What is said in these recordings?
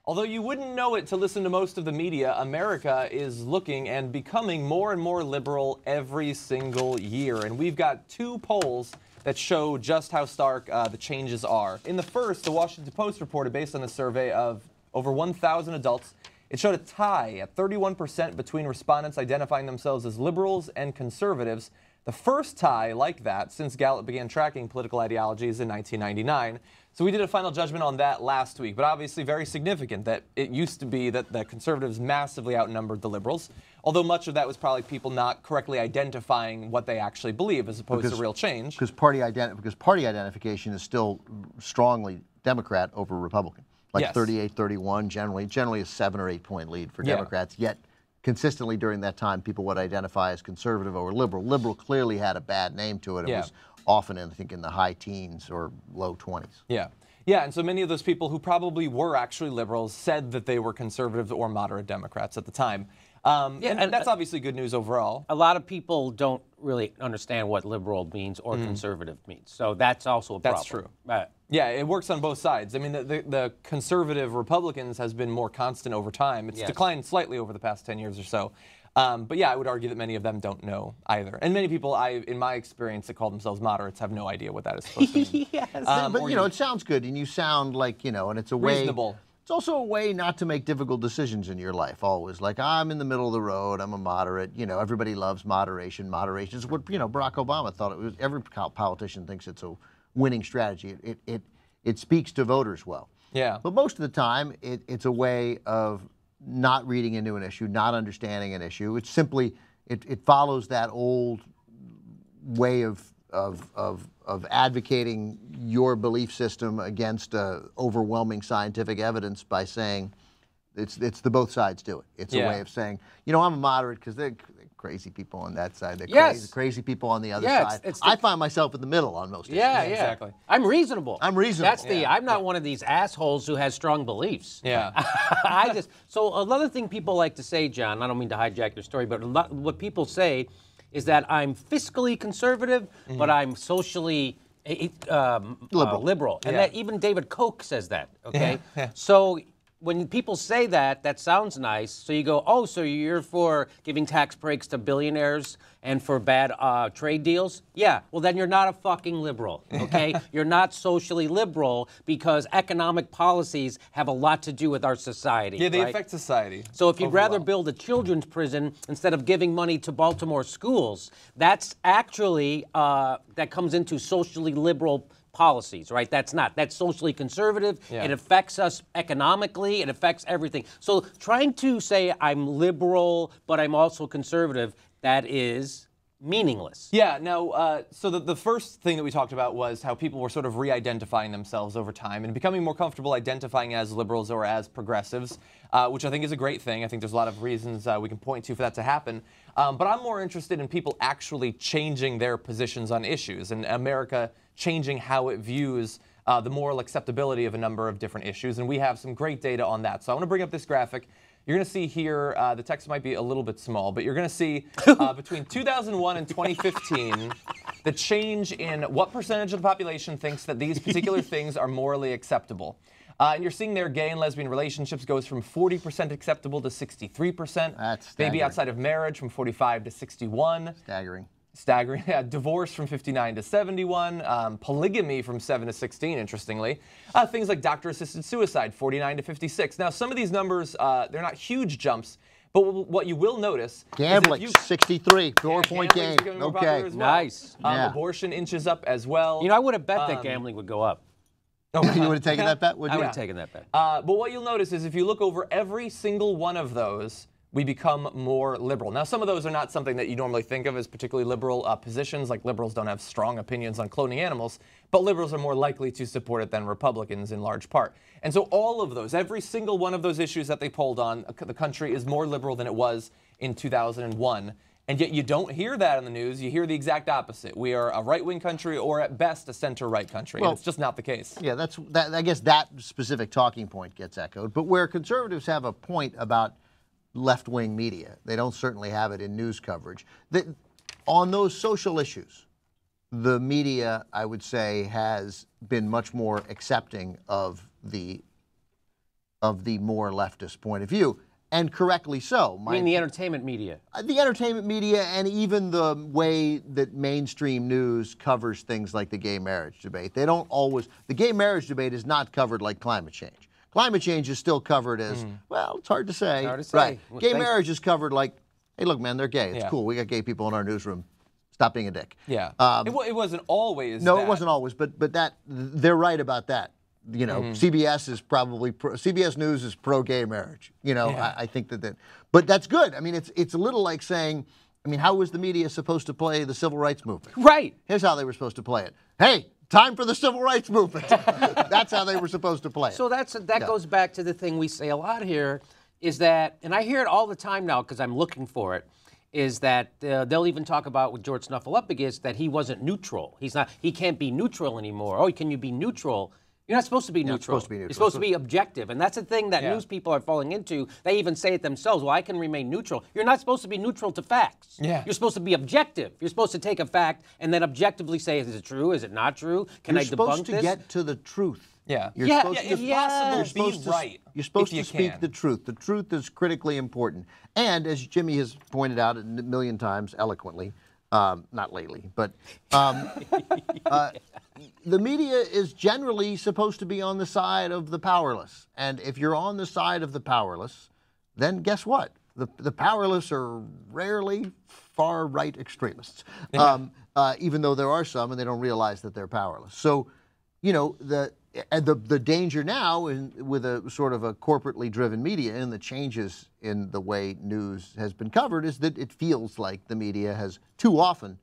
Although you wouldn't know it to listen to most of the media, America is looking and becoming more and more liberal every single year. And we've got two polls that show just how stark the changes are. In the first, the Washington Post reported, based on a survey of over 1,000 adults, it showed a tie at 31% between respondents identifying themselves as liberals and conservatives. The first tie like that since Gallup began tracking political ideologies in 1999. So we did a final judgment on that last week, but obviously very significant that it used to be that the conservatives massively outnumbered the liberals, although much of that was probably people not correctly identifying what they actually believe as opposed to real change. Because party identification is still strongly Democrat over Republican. Like 38-31, generally a 7 or 8 point lead for Democrats, yet consistently during that time, people would identify as conservative over liberal. Liberal clearly had a bad name to it. It was often, I think, in the high teens or low 20s. Yeah, and so many of those people who probably were actually liberals said that they were conservative or moderate Democrats at the time. And that's obviously good news overall. A lot of people don't really understand what liberal means or conservative means. So that's also a problem. That's true. Yeah, it works on both sides. I mean, the conservative Republicans has been more constant over time. It's declined slightly over the past 10 years or so. But yeah, I would argue that many of them don't know either. And many people, in my experience, that call themselves moderates have no idea what that is supposed to mean. But, you know, it sounds good, and you sound like, you know, and it's a way... Reasonable. It's also a way not to make difficult decisions in your life, always. Like, I'm in the middle of the road, I'm a moderate. You know, everybody loves moderation. Moderation is what, you know, Barack Obama thought it was. Every politician thinks it's a winning strategy. It speaks to voters well. Yeah. But most of the time, it's a way of not reading into an issue, not understanding an issue. It's simply, it follows that old way of advocating your belief system against overwhelming scientific evidence by saying it's the both sides do it. It's a way of saying, you know, I'm a moderate because they're crazy people on that side. They're crazy people on the other side. I find myself in the middle on most issues. Yeah, exactly. I'm reasonable. I'm reasonable. That's I'm not one of these assholes who has strong beliefs. Yeah. So another thing people like to say, John, I don't mean to hijack your story, but what people say is that I'm fiscally conservative, but I'm socially liberal. And that even David Koch says that, okay? So when people say that, that sounds nice. So you go, oh, so you're for giving tax breaks to billionaires and for bad trade deals? Yeah, well then you're not a fucking liberal, okay? You're not socially liberal because economic policies have a lot to do with our society. Yeah, they affect society. So if you'd rather build a children's prison instead of giving money to Baltimore schools, that's actually, that comes into socially liberal policies, right? That's socially conservative. It affects us economically. It affects everything. So trying to say I'm liberal, but I'm also conservative, that is meaningless. Yeah, no, so the first thing that we talked about was how people were sort of re-identifying themselves over time and becoming more comfortable identifying as liberals or as progressives, which I think is a great thing. I think there's a lot of reasons we can point to for that to happen. But I'm more interested in people actually changing their positions on issues and America changing how it views the moral acceptability of a number of different issues. And we have some great data on that. So I want to bring up this graphic. You're going to see here, the text might be a little bit small, but you're going to see between 2001 and 2015, the change in what percentage of the population thinks that these particular things are morally acceptable. And you're seeing there gay and lesbian relationships goes from 40% acceptable to 63%. That's staggering. Baby outside of marriage from 45 to 61. Staggering. Yeah, divorce from 59 to 71. Polygamy from 7 to 16, interestingly. Things like doctor-assisted suicide, 49 to 56. Now, some of these numbers, they're not huge jumps, but what you will notice... Gambling, 63, 4-point game. Okay, well. Nice. Abortion inches up as well. You know, I would have bet that gambling would go up. You would have taken that bet, would you? I would have taken that bet. But what you'll notice is if you look over every single one of those, we become more liberal. Now, some of those are not something that you normally think of as particularly liberal positions, like liberals don't have strong opinions on cloning animals, but liberals are more likely to support it than Republicans in large part. And so all of those, every single one of those issues that they polled on, the country is more liberal than it was in 2001. And yet you don't hear that in the news. You hear the exact opposite. We are a right-wing country or at best a center-right country. Well, and it's just not the case. Yeah, I guess that specific talking point gets echoed. But where conservatives have a point about left-wing media, they don't certainly have it in news coverage. On those social issues, the media, I would say, has been much more accepting of of the more leftist point of view, and correctly so. I mean the entertainment media. The entertainment media, and even the way that mainstream news covers things like the gay marriage debate. They don't always, the gay marriage debate is not covered like climate change. Climate change is still covered as, well, it's hard to say. It's hard to say. Right. Well, gay marriage is covered like, hey, look, man, they're gay. It's Yeah. cool. We got gay people in our newsroom. Stop being a dick. Yeah. It wasn't always No, that. it wasn't always, but that they're right about that. You know, CBS is probably CBS News is pro-gay marriage. You know, I think that, but that's good. I mean, it's a little like saying, I mean, how was the media supposed to play the civil rights movement? Right. Here's how they were supposed to play it. Hey, time for the civil rights movement. That's how they were supposed to play it. So that goes back to the thing we say a lot here, is that, and I hear it all the time now because I'm looking for it, is that they'll even talk about with George Snuffleupagus that he wasn't neutral. He can't be neutral anymore. Oh, can you be neutral? You're not supposed to be neutral. Supposed to be neutral. You're supposed to be objective. And that's the thing that news people are falling into. They even say it themselves. Well, I can remain neutral. You're not supposed to be neutral to facts. Yeah. You're supposed to be objective. You're supposed to take a fact and then objectively say, is it true? Is it not true? Can I debunk this? You're supposed to get to the truth. Yeah. You're Yeah, supposed if to, possible, you're supposed be to, right You're supposed if you to speak can. the truth. The truth is critically important. And as Jimmy has pointed out a million times eloquently, not lately, but the media is generally supposed to be on the side of the powerless. And if you're on the side of the powerless, then guess what? The powerless are rarely far-right extremists, even though there are some and they don't realize that they're powerless. So, you know, the danger now with a sort of a corporately driven media and the changes in the way news has been covered is that it feels like the media has too often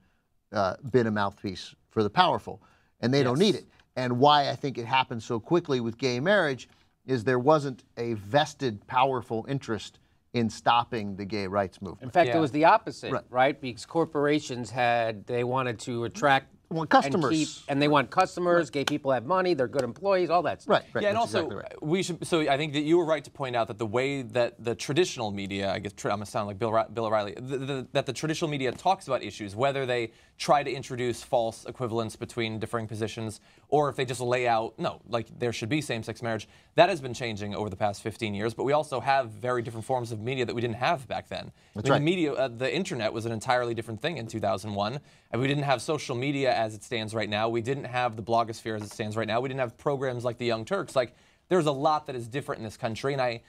been a mouthpiece for the powerful, and they don't need it. And why I think it happened so quickly with gay marriage is there wasn't a vested, powerful interest in stopping the gay rights movement. In fact, it was the opposite, Right. right? Because corporations they wanted to attract customers. and they want customers. Gay people have money. They're good employees. All that stuff. Right. Yeah, and that's also exactly right. we should. So I think that you were right to point out that the way that the traditional media, I guess I'm gonna sound like Bill O'Reilly, that the traditional media talks about issues, whether they try to introduce false equivalence between differing positions, or if they just lay out like there should be same-sex marriage. That has been changing over the past 15 years. But we also have very different forms of media that we didn't have back then. That's I mean, right. The media, the internet was an entirely different thing in 2001, and we didn't have social media as it stands right now. We didn't have the blogosphere as it stands right now. We didn't have programs like the Young Turks. Like, there's a lot that is different in this country, and I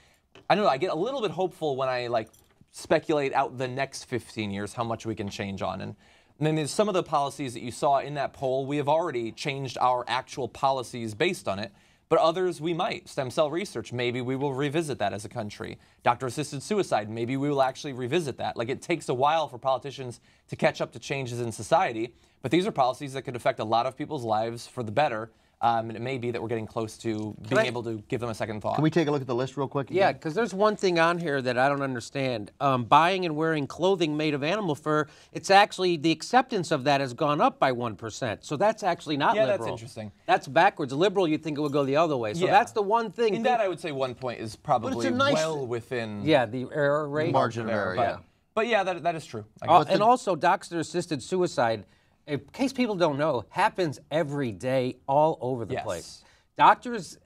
don't know, I get a little bit hopeful when I speculate out the next 15 years how much we can change on. And then there's some of the policies that you saw in that poll. We have already changed our actual policies based on it, but others we might. Stem cell research, maybe we will revisit that as a country. Doctor-assisted suicide, maybe we will actually revisit that. Like, it takes a while for politicians to catch up to changes in society, but these are policies that could affect a lot of people's lives for the better. And it may be that we're getting close to being able to give them a second thought. Can we take a look at the list real quick? Yeah, again? because there's one thing on here that I don't understand. Buying and wearing clothing made of animal fur, it's actually, the acceptance of that has gone up by 1%. So that's actually not liberal. Yeah, that's interesting. That's backwards. Liberal, you'd think it would go the other way. So Yeah. that's the one thing. In that, I would say 1 point is probably well within Yeah, the error rate. Margin of error, yeah. But yeah, that is true. I guess. And also, doctor-assisted suicide, in case people don't know, happens every day all over the Yes. place. Doctors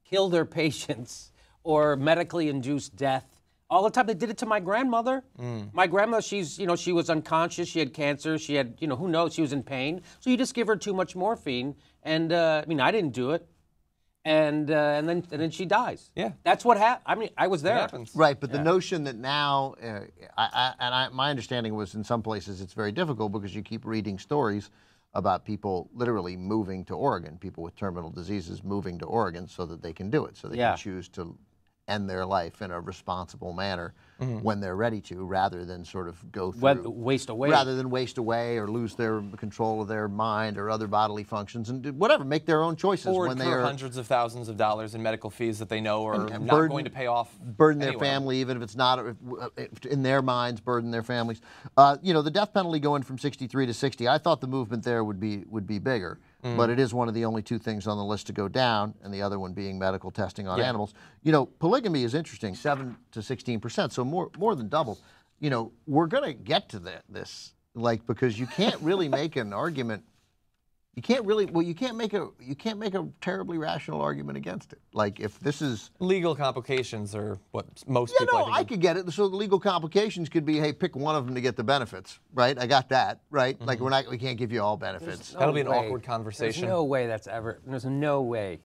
kill their patients or medically induced death all the time. They did it to my grandmother. My grandmother, she was unconscious. She had cancer. She had, who knows? She was in pain. So you just give her too much morphine. And I didn't do it. And then she dies. Yeah. That's what happened. I mean, I was there. It happens. Right, but the notion that now, my understanding was in some places it's very difficult because you keep reading stories about people literally moving to Oregon, people with terminal diseases moving to Oregon so that they can do it, so they can choose to end their life in a responsible manner when they're ready to, rather than sort of go through Waste away. rather than waste away or lose their control of their mind or other bodily functions and do whatever, make their own choices Or when they incur are hundreds of thousands of dollars in medical fees that they know are and not going to pay off. burden their anyway. family, even if it's not if in their minds, burden their families. The death penalty going from 63 to 60. I thought the movement there would be bigger, but it is one of the only two things on the list to go down, and the other one being medical testing on animals. Polygamy is interesting, 7 to 16%, so more than double. We're going to get to this, because you can't really make an argument You can't really, well, you can't make a terribly rational argument against it. Like if this is legal complications are what most yeah, people. no, I could get it. So the legal complications could be, hey, pick one of them to get the benefits, right? I got that, right? Like we can't give you all benefits. That'll be an awkward conversation. There's no way that's ever. There's no way